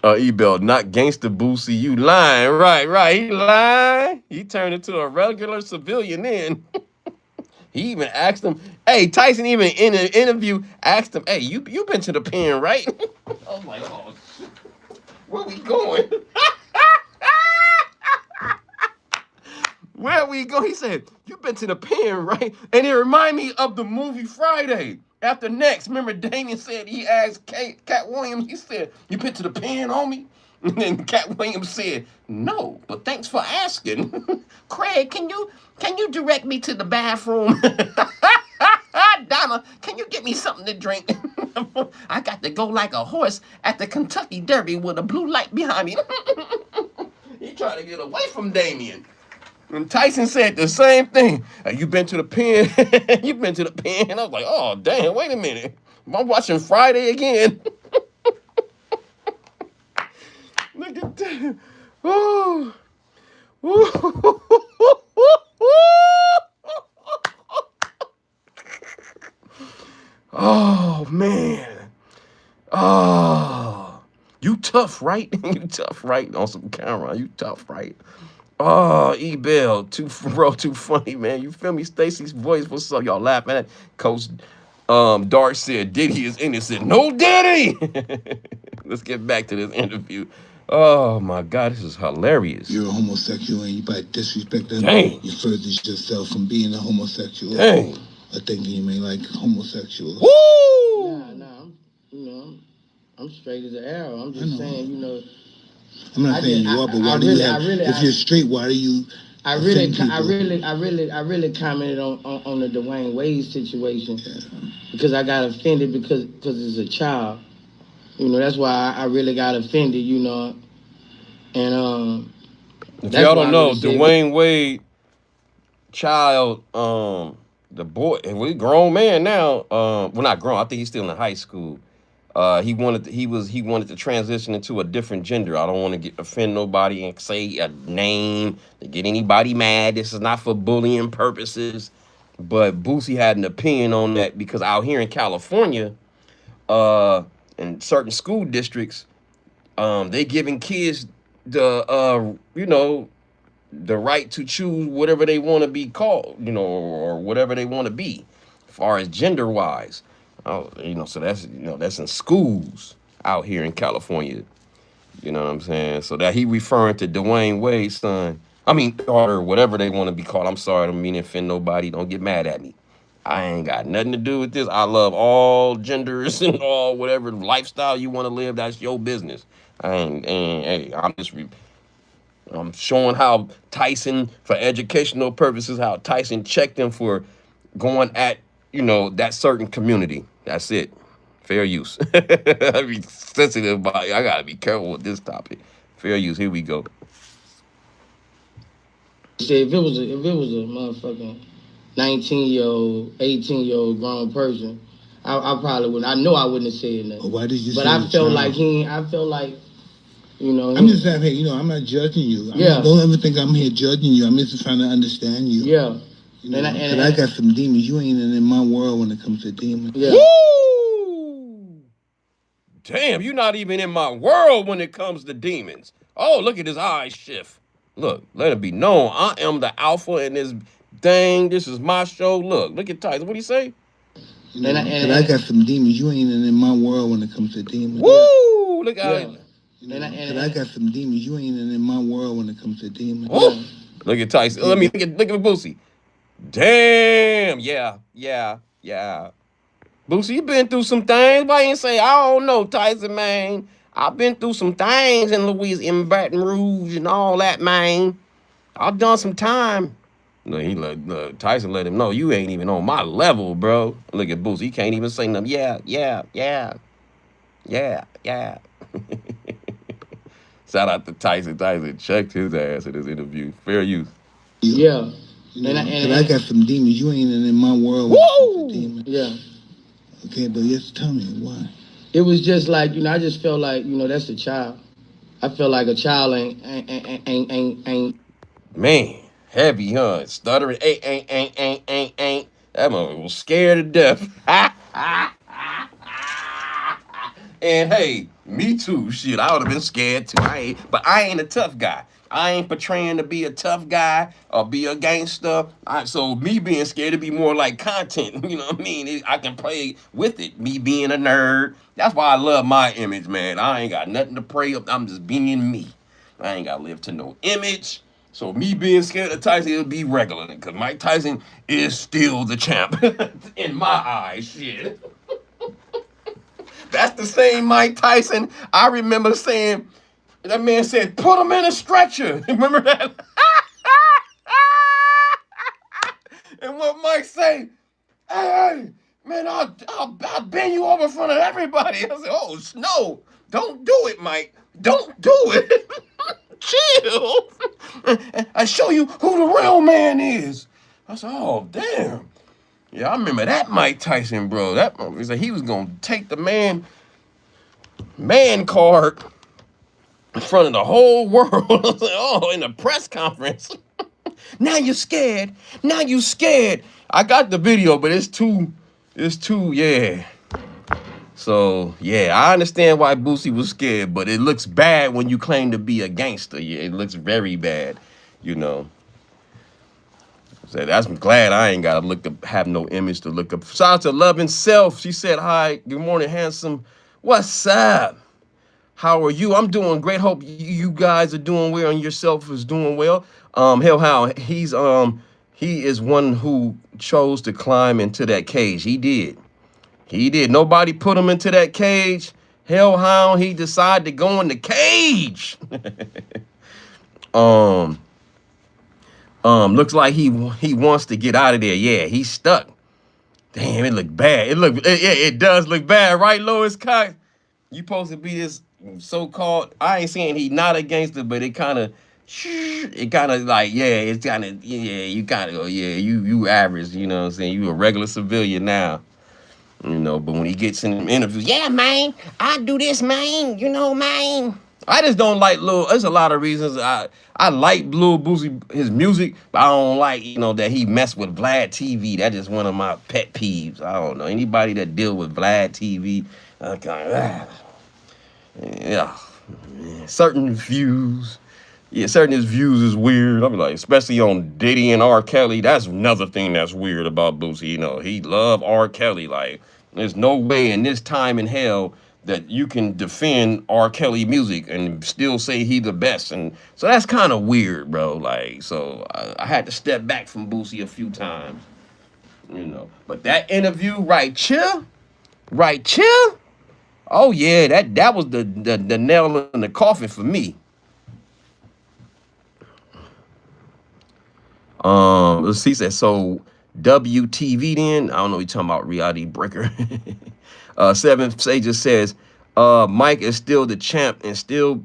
Ebell, not gangster Boosie. You lying. Right. He lying. He turned into a regular civilian then. He even asked him, hey, Tyson even in an interview asked him, hey, you been to the pen, right? I was like, oh, shit. Where we going? Where we go? He said, you been to the pen, right? And it reminded me of the movie Friday. After next, remember Damien said, he asked Cat Williams, he said, you been to the pen, homie? And then Cat Williams said, no, but thanks for asking. Craig, can you direct me to the bathroom? Donna, can you get me something to drink? I got to go like a horse at the Kentucky Derby with a blue light behind me. He trying to get away from Damien. And Tyson said the same thing. You been to the pen? You been to the pen? And I was like, oh, damn, wait a minute. I'm watching Friday again. Look at that. Oh. Oh, man. Oh. You tough, right? You tough, right? On some camera. You tough, right? Oh, E-Bell, too funny, man. You feel me? Stacy's voice, what's up? Y'all laughing at Coach Dark said Diddy is innocent. No Diddy! Let's get back to this interview. Oh my God, this is hilarious. You're a homosexual and you by disrespect them, you further yourself from being a homosexual. Dang. Or thinking you may like homosexuals. Woo! Nah, I'm straight as an arrow. I'm just saying, I'm not saying you are, but why do you have, if you're straight, why do you I really commented on the Dwayne Wade situation because I got offended because it's a child. You know, that's why I really got offended. You know, and If that's y'all why don't I know, really said. Dwayne Wade, child, the boy, and we grown man now. Well, not grown. I think he's still in high school. He wanted to transition into a different gender. I don't want to offend nobody and say a name to get anybody mad. This is not for bullying purposes. But Boosie had an opinion on that because out here in California, in certain school districts, they giving kids the right to choose whatever they want to be called, or whatever they want to be, as far as gender wise. So that's in schools out here in California. You know what I'm saying? So that he referring to Dwayne Wade's son. I mean, daughter, whatever they want to be called. I'm sorry, I don't mean to offend nobody. Don't get mad at me. I ain't got nothing to do with this. I love all genders and all whatever lifestyle you want to live. That's your business. Hey, I'm showing how Tyson, for educational purposes, how Tyson checked him for going at, that certain community. That's it. Fair use. I be sensitive about it. I gotta be careful with this topic. Fair use. Here we go. Say if it was a motherfucking 19-year-old, 18-year-old grown person, I probably wouldn't. I know I wouldn't have said nothing. Why did you? But say I felt child? like I felt like, I'm just saying, hey, I'm not judging you. Don't ever think I'm here judging you. I'm just trying to understand you. Yeah. And I got some demons. You ain't in my world when it comes to demons. Yeah. Woo! Damn, you're not even in my world when it comes to demons. Oh, look at his eyes shift. Look, let it be known. I am the alpha in this thing. This is my show. Look at Tyson. What do you say? I got some demons. You ain't in my world when it comes to demons. Woo! Look out. I got some demons. You ain't in my world when it comes to demons. Oh, look at Tyson. Let me look at Boosie. Damn. Yeah. Boosie, you been through some things. Why you ain't say, I don't know, Tyson, man. I've been through some things in Louisiana, in Baton Rouge and all that, man. I've done some time. No, Tyson let him know, you ain't even on my level, bro. Look at Boosie. He can't even say nothing. Yeah. Shout out to Tyson. Tyson checked his ass in his interview. Fair use. Yeah. I got some demons. You ain't in my world. Woo! Demons. Yeah. Okay, but just tell me why. It was just like, I just felt like, that's a child. I feel like a child ain't. Man, heavy, huh? Stuttering, ain't. That mother was scared to death. And hey, me too. Shit, I would have been scared too. But I ain't a tough guy. I ain't portraying to be a tough guy or be a gangster. So me being scared to be more like content. You know what I mean? I can play with it. Me being a nerd. That's why I love my image, man. I ain't got nothing to pray up. I'm just being me. I ain't got to live to no image. So me being scared of Tyson, it'll be regular. Because Mike Tyson is still the champ. In my eyes, shit. That's the same Mike Tyson I remember saying, that man said, put him in a stretcher. Remember that? And what Mike say? Hey, man, I'll bend you over in front of everybody. I said, oh, no, don't do it, Mike. Don't do it. Chill. I show you who the real man is. I said, oh, damn. Yeah, I remember that Mike Tyson, bro. He was going to take the man card in front of the whole world. I was like, oh, in a press conference. Now you're scared. I got the video, but it's too, yeah. So, yeah, I understand why Boosie was scared, but it looks bad when you claim to be a gangster. Yeah, it looks very bad, So I'm glad I ain't got to have no image to look up. Shout out to Love and Self. She said, hi, good morning, handsome. What's up? How are you? I'm doing great. Hope you guys are doing well and yourself is doing well. Hellhound, he is one who chose to climb into that cage. He did. Nobody put him into that cage. Hellhound, he decided to go in the cage. Looks like he wants to get out of there. Yeah, he's stuck. Damn, it look bad. It does look bad, right, Lois Cox? You supposed to be this so-called. I ain't saying he not a gangster, but it kind of like, yeah, it's kind of, yeah, you kind of, yeah, you average, you know what I'm saying? You a regular civilian now. You know, but when he gets in interviews, yeah, man, I do this, man. You know, man. I just don't like Lil. There's a lot of reasons I like Lil Boosie, his music, but I don't like, you know, that he messed with Vlad TV. That's just one of my pet peeves. I don't know anybody that deal with Vlad TV. Yeah, certain views. Yeah, certain his views is weird. I be like, especially on Diddy and R. Kelly. That's another thing that's weird about Boosie. You know, he love R. Kelly. Like, there's no way in this time in hell that you can defend R. Kelly music and still say he the best. And so that's kind of weird, bro. Like, so I had to step back from Boosie a few times, you know. But that interview, right, chill. Oh yeah, that was the nail in the coffin for me. Let's see, said so WTV then. I don't know what you're talking about, reality breaker. Seven Sages says, Mike is still the champ and still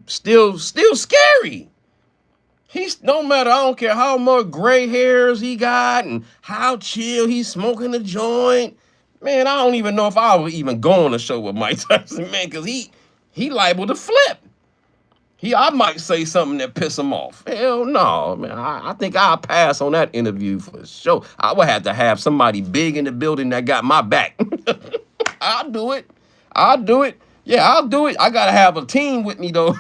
scary. He's no matter, I don't care how much gray hairs he got and how chill he's smoking the joint. Man, I don't even know if I would even go on a show with Mike Tyson, man, because he liable to flip. I might say something that piss him off. Hell no, man. I think I'll pass on that interview for sure. I would have to have somebody big in the building that got my back. I'll do it. Yeah, I'll do it. I gotta have a team with me though.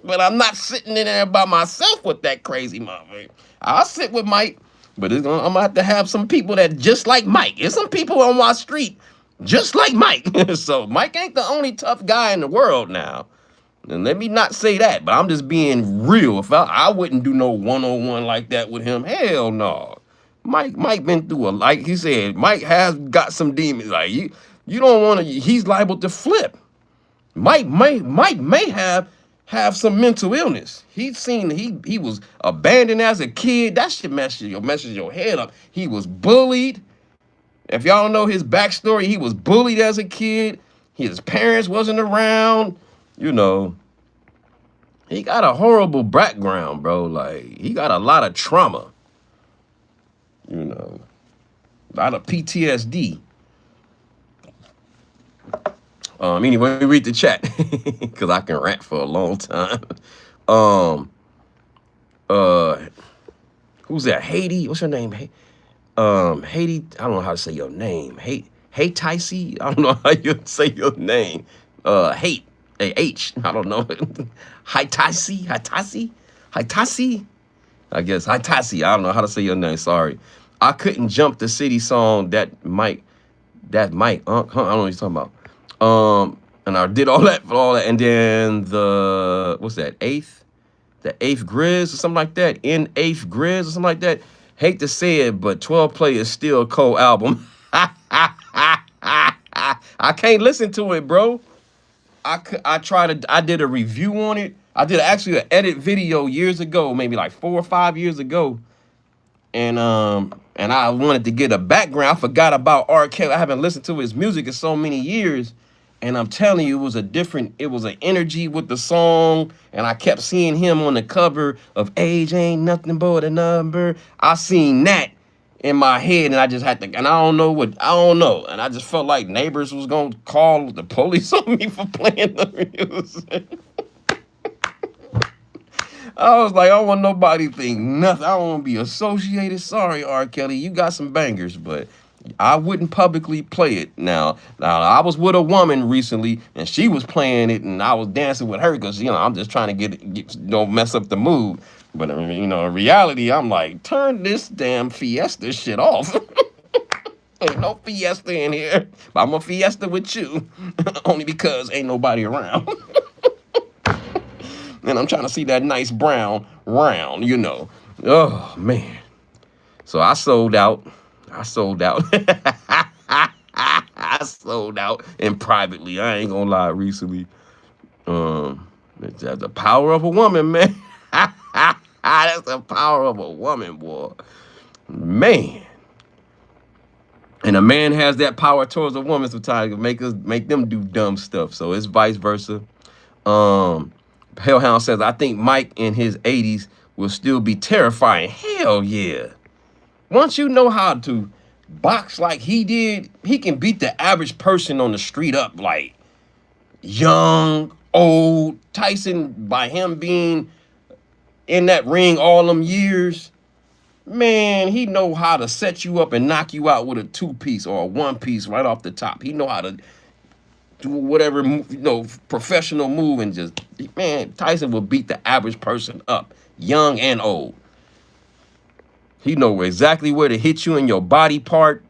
But I'm not sitting in there by myself with that crazy motherfucker. I'll sit with Mike, but I'm gonna have to have some people that just like Mike. There's some people on my street just like Mike. So Mike ain't the only tough guy in the world now. And let me not say that, but I'm just being real. If I wouldn't do no one-on-one like that with him, hell no. Mike been through like he said, Mike has got some demons. Like you don't want to. He's liable to flip. Mike may have some mental illness. He was abandoned as a kid. That shit messes your head up. He was bullied. If y'all don't know his backstory, he was bullied as a kid. His parents wasn't around. You know, he got a horrible background, bro. Like, he got a lot of trauma. You know, a lot of PTSD. Anyway, let me read the chat because I can rant for a long time. Who's that? Haiti? What's your name? Haiti? I don't know how to say your name. Hey, Tyson? I don't know how you say your name. Hate. H. I don't know. Hitasi? I guess Hitasi. I don't know how to say your name. Sorry. I couldn't jump the city song that Mike. I don't know what you're talking about. And I did all that, and then the what's that? The eighth Grizz or something like that. In eighth Grizz or something like that. Hate to say it, but 12 Play is still a cold album. I can't listen to it, bro. I did a review on it. I did actually an edit video years ago, maybe like 4 or 5 years ago. And I wanted to get a background. I forgot about R. Kelly. I haven't listened to his music in so many years. And I'm telling you, it was an energy with the song. And I kept seeing him on the cover of Age Ain't Nothing But a Number. I seen that in my head, and I just had to, and I don't know. And I just felt like neighbors was gonna call the police on me for playing the music. I was like, I don't want nobody to think nothing. I don't want to be associated. Sorry, R. Kelly, you got some bangers, but I wouldn't publicly play it. Now I was with a woman recently, and she was playing it, and I was dancing with her because, I'm just trying to don't mess up the mood. But, in reality, I'm like, turn this damn Fiesta shit off. Ain't no Fiesta in here. But I'm a Fiesta with you. Only because ain't nobody around. And I'm trying to see that nice brown round, Oh, man. So I sold out. I sold out and privately. I ain't gonna lie, recently. That's the power of a woman, man. That's That's the power of a woman, boy. Man. And a man has that power towards a woman sometimes to make them do dumb stuff. So it's vice versa. Hellhound says, I think Mike in his 80s will still be terrifying. Hell yeah. Once you know how to box like he did, he can beat the average person on the street up, like young, old. Tyson, by him being in that ring all them years, man, he know how to set you up and knock you out with a 2-piece or a 1-piece right off the top. He know how to do whatever, professional move and just, man, Tyson will beat the average person up, young and old. He know exactly where to hit you in your body part.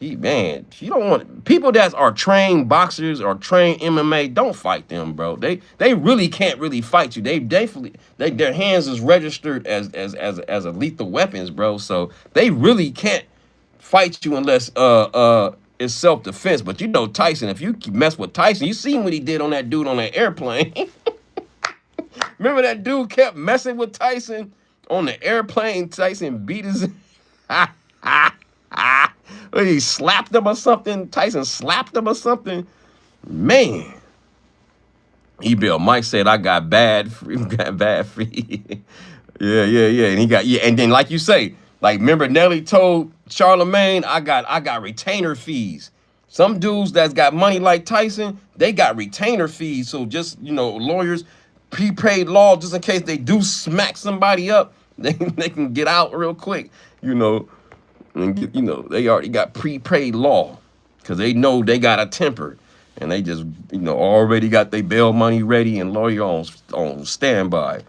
Man, you don't want people that are trained boxers or trained MMA. Don't fight them, bro. They really can't really fight you. They definitely their hands is registered as a lethal weapons, bro. So they really can't fight you unless it's self-defense. But you know Tyson, if you mess with Tyson, you seen what he did on that dude on that airplane. Remember that dude kept messing with Tyson on the airplane. Tyson beat his he slapped him or something. Tyson slapped him or something. Man. Mike said, I got bad feet. Yeah. And he got, and then like you say, like remember Nelly told Charlemagne, I got retainer fees. Some dudes that's got money like Tyson, they got retainer fees. So just, lawyers, prepaid law, just in case they do smack somebody up, they can get out real quick, and get, they already got prepaid law because they know they got a temper and they just, already got their bail money ready and lawyer on standby.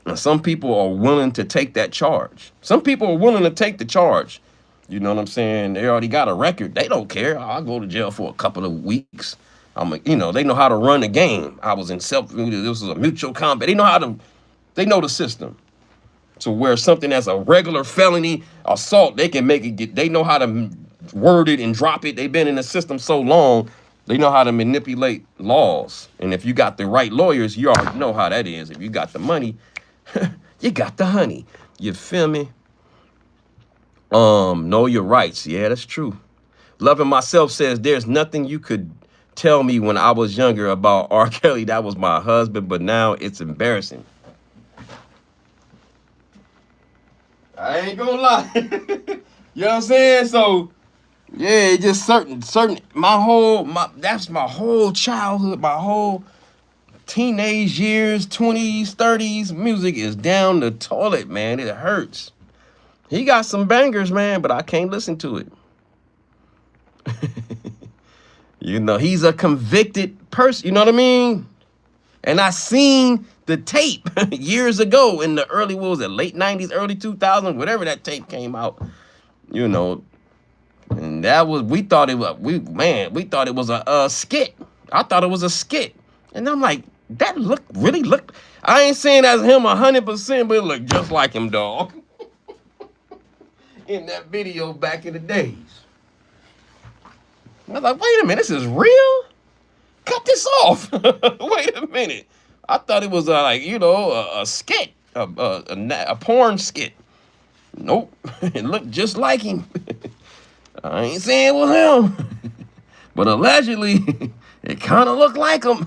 And some people are willing to take that charge. Some people are willing to take the charge. You know what I'm saying? They already got a record. They don't care. I'll go to jail for a couple of weeks. They know how to run the game. I was in this was a mutual combat. They know the system. So where something that's a regular felony assault, they can make it get, they know how to word it and drop it. They've been in the system so long, they know how to manipulate laws. And if you got the right lawyers, you already know how that is. If you got the money, you got the honey. You feel me? Know your rights. Yeah, that's true. Loving Myself says, there's nothing you could tell me when I was younger about R. Kelly. That was my husband, but now it's embarrassing. I ain't gonna lie. You know what I'm saying? So, yeah, it just certain, that's my whole childhood, my whole teenage years, 20s, 30s, music is down the toilet, man. It hurts. He got some bangers, man, but I can't listen to it. He's a convicted person, you know what I mean? And I seen the tape years ago in the early, late 90s, early 2000s, whatever that tape came out, and that was, we thought it was a skit. I thought it was a skit. And I'm like, that really looked, I ain't saying that's him 100%, but it looked just like him, dog. In that video back in the days. I was like, wait a minute, this is real? Cut this off. Wait a minute. I thought it was a skit, a porn skit. Nope, it looked just like him. I ain't saying it was him, but allegedly, it kind of looked like him.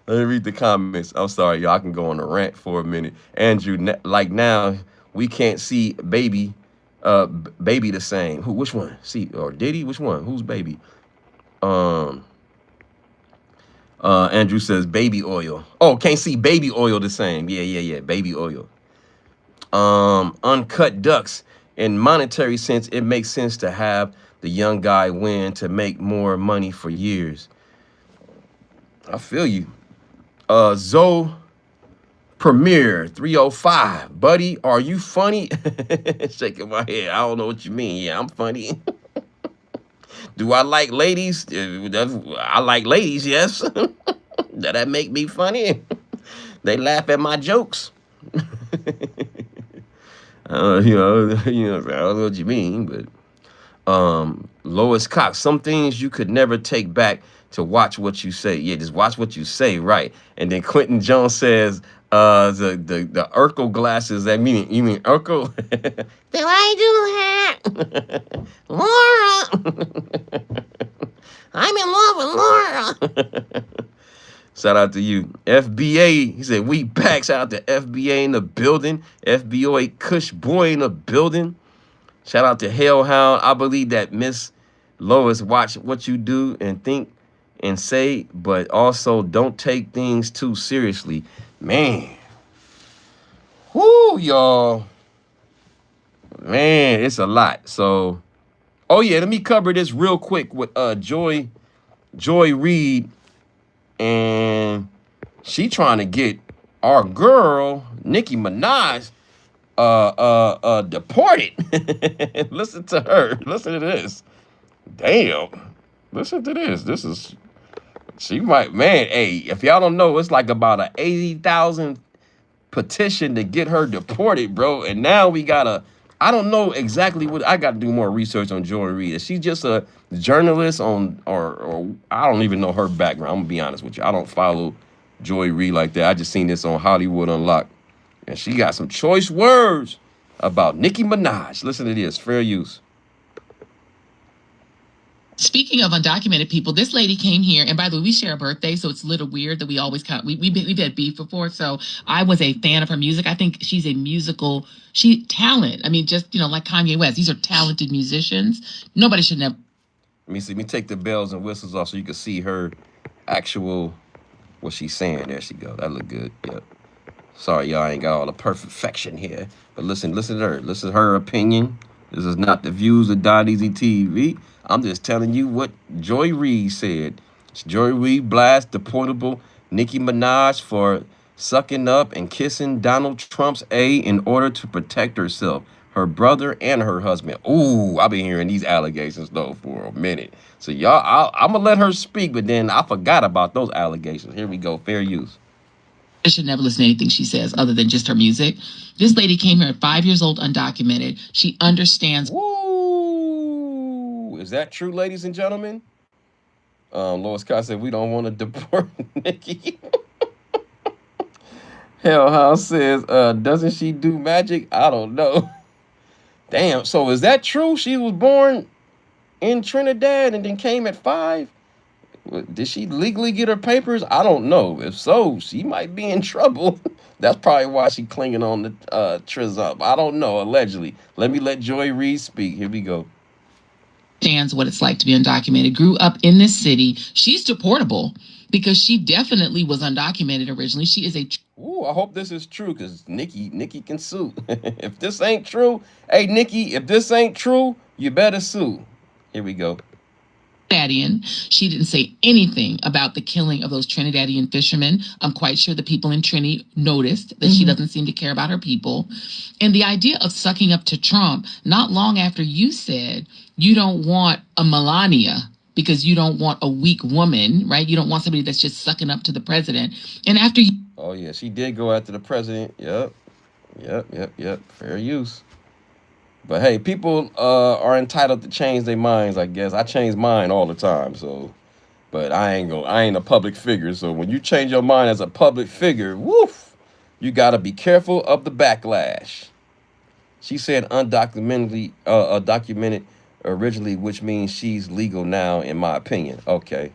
Let me read the comments. I'm sorry, y'all. I can go on a rant for a minute. Andrew, like now, we can't see baby the same. Which one? See, or Diddy? Which one? Who's baby? Andrew says baby oil. Oh, can't see baby oil the same. Yeah. Baby oil. Uncut ducks. In monetary sense, it makes sense to have the young guy win to make more money for years. I feel you. Zoe Premier 305. Buddy, are you funny? Shaking my head. I don't know what you mean. Yeah, I'm funny. Do I like ladies? I like ladies, yes. Does that make me funny? They laugh at my jokes. I don't know what you mean, but Lois Cox, some things you could never take back to watch what you say. Yeah, just watch what you say, right? And then Quentin Jones says, the Urkel glasses, that mean you mean Urkel? Did I do that? Laura. I'm in love with Laura. Shout out to you. FBA, he said, we back. Shout out to FBA in the building. FBOA Kush Boy in the building. Shout out to Hellhound. I believe that Miss Lois watch what you do and think and say, but also don't take things too seriously. Man. Whoo, y'all. Man, it's a lot. So, oh yeah, let me cover this real quick with Joy Reid, and she trying to get our girl Nicki Minaj deported. Listen to her. Listen to this. Damn. Listen to this. This is, she might, man, hey, if y'all don't know, it's like about a 80,000 petition to get her deported, bro. And now we gotta, I don't know exactly what, I gotta do more research on Joy Reid. Is she just a journalist on, or I don't even know her background. I'm gonna be honest with you. I don't follow Joy Reid like that. I just seen this on Hollywood Unlocked. And she got some choice words about Nicki Minaj. Listen to this, fair use. Speaking of undocumented people, this lady came here, and by the way, we share a birthday, so it's a little weird that we always we've had beef before. So I was a fan of her music. I think she's a musical talent. I mean, just like Kanye West, these are talented musicians. Nobody should never. Let me take the bells and whistles off so you can see her actual what she's saying. There she go. That look good. Yep. Sorry, y'all ain't got all the perfection here, but listen to her. Listen to her opinion. This is not the views of Easy TV. I'm just telling you what Joy Reid said. Joy Reid blasts deportable Nicki Minaj for sucking up and kissing Donald Trump's A in order to protect herself, her brother, and her husband. Ooh, I've been hearing these allegations, though, for a minute. So, y'all, I'm going to let her speak, but then I forgot about those allegations. Here we go. Fair use. I should never listen to anything she says other than just her music. This lady came here at 5 years old, undocumented. She understands. Woo! Is that true, ladies and gentlemen? Lois Scott said, we don't want to deport Nicki. Hellhouse says, doesn't she do magic? I don't know. Damn, so is that true? She was born in Trinidad and then came at 5? Did she legally get her papers? I don't know. If so, she might be in trouble. That's probably why she clinging on the Triz up. I don't know, allegedly. Let Joy Reid speak. Here we go. Understands what it's like to be undocumented, grew up in this city. She's deportable because she definitely was undocumented originally. She is a... Ooh, I hope this is true because Nicki can sue. If this ain't true, hey, Nicki, if this ain't true, you better sue. Here we go. Trinidadian. She didn't say anything about the killing of those Trinidadian fishermen. I'm quite sure the people in Trini noticed that she doesn't seem to care about her people. And the idea of sucking up to Trump, not long after you said you don't want a Melania because you don't want a weak woman, right? You don't want somebody that's just sucking up to the president. And after you... Oh, yeah, she did go after the president. Yep. Fair use. But hey, people are entitled to change their minds, I guess. I change mine all the time, so. But I ain't a public figure, so when you change your mind as a public figure, woof, you gotta be careful of the backlash. She said documented originally, which means she's legal now, in my opinion. Okay.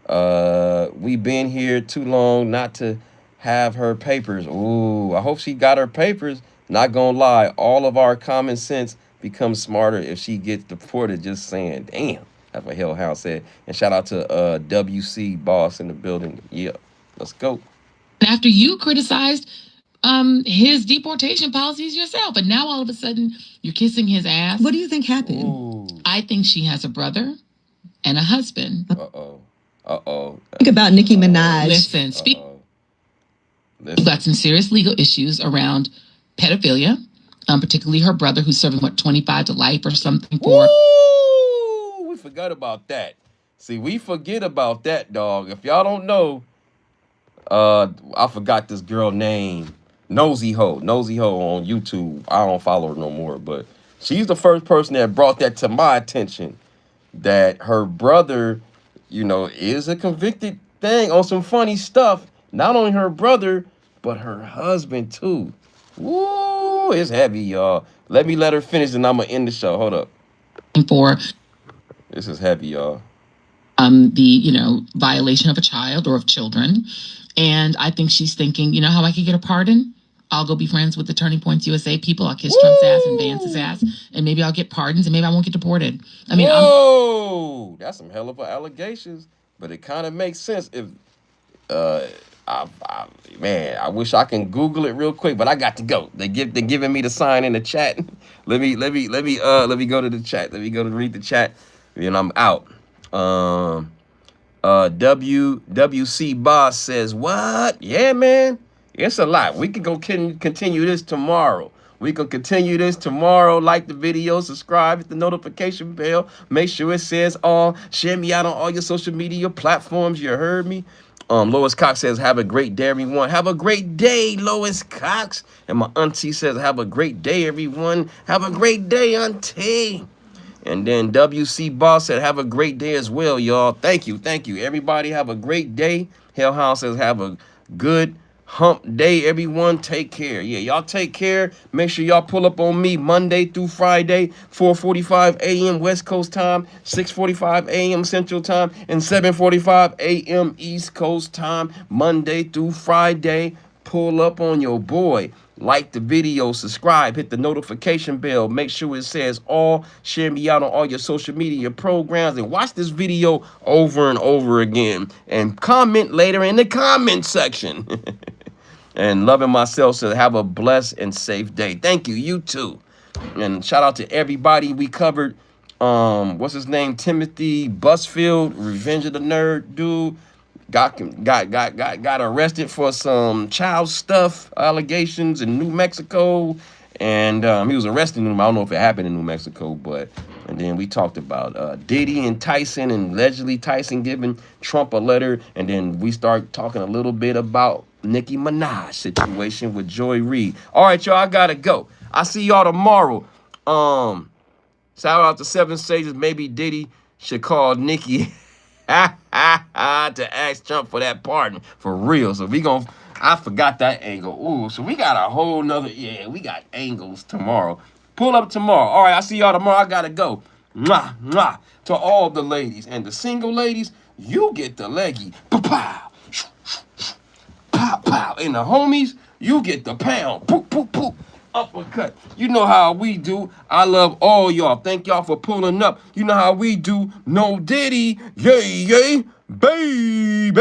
We've been here too long not to have her papers. Ooh, I hope she got her papers. Not gonna lie, all of our common sense becomes smarter if she gets deported. Just saying. Damn, that's what Hellhound said. And shout out to WC Boss in the building. Yeah, let's go. After you criticized his deportation policies yourself, and now all of a sudden you're kissing his ass. What do you think happened? Ooh. I think she has a brother and a husband. Think about Nicki Minaj. Listen, we've got some serious legal issues around pedophilia, particularly her brother, who's serving 25 to life or something for. Ooh, we forgot about that. See, we forget about that, dog. If y'all don't know, I forgot this girl name, Nosy Ho on YouTube. I don't follow her no more, but She's the first person that brought that to my attention, that her brother, is a convicted thing on some funny stuff. Not only her brother, but her husband too. Woo, it's heavy, y'all. Let her finish and I'm gonna end the show. Hold up. For This is heavy, y'all. the violation of a child or of children. And I think she's thinking, how I could get a pardon? I'll go be friends with the Turning Points USA people. I'll kiss Trump's ass and Vance's ass, and maybe I'll get pardons, and maybe I won't get deported. I mean, whoa, that's some hell of allegations, but it kind of makes sense if, man, I wish I can Google it real quick, but I got to go. They're giving me the sign in the chat. Let me go to the chat. Let me go to read the chat, and I'm out. WC Boss says, what? Yeah, man. It's a lot. We can go continue this tomorrow. We can continue this tomorrow. Like the video, subscribe, hit the notification bell. Make sure it says all. Share me out on all your social media platforms. You heard me? Lois Cox says, have a great day, everyone. Have a great day, Lois Cox. And my auntie says, have a great day, everyone. Have a great day, auntie. And then WC Boss said, have a great day as well, y'all. Thank you. Everybody have a great day. Hellhound says, have a good hump day, everyone. Take care. Yeah, y'all take care. Make sure y'all pull up on me Monday through Friday, 4:45 a.m. West Coast time, 6:45 a.m. Central time, and 7:45 a.m. East Coast time, Monday through Friday. Pull up on your boy. Like the video, subscribe, hit the notification bell, make sure it says all, share me out on all your social media programs, and watch this video over and over again, and comment later in the comment section. And Loving Myself says, have a blessed and safe day. Thank you, you too. And shout out to everybody we covered. What's his name? Timothy Busfield, Revenge of the Nerd dude. Got arrested for some child stuff allegations in New Mexico, and he was arrested in I don't know if it happened in New Mexico, and then we talked about Diddy and Tyson, and allegedly Tyson giving Trump a letter, and then we start talking a little bit about Nicki Minaj situation with Reid. All right, y'all, I gotta go. I see y'all tomorrow. Shout out to Seven Sages. Maybe Diddy should call Nicki to ask Trump for that pardon for real. So I forgot that angle. Ooh, so we got a whole nother, we got angles tomorrow. Pull up tomorrow. All right, I see y'all tomorrow. I gotta go. Mwah, mwah. To all the ladies and the single ladies, you get the leggy. Pow, pow, pow. And the homies, you get the pound. Poop, poop, poop. Uppercut. You know how we do. I love all y'all. Thank y'all for pulling up. You know how we do. No Diddy. Yay, yay, baby.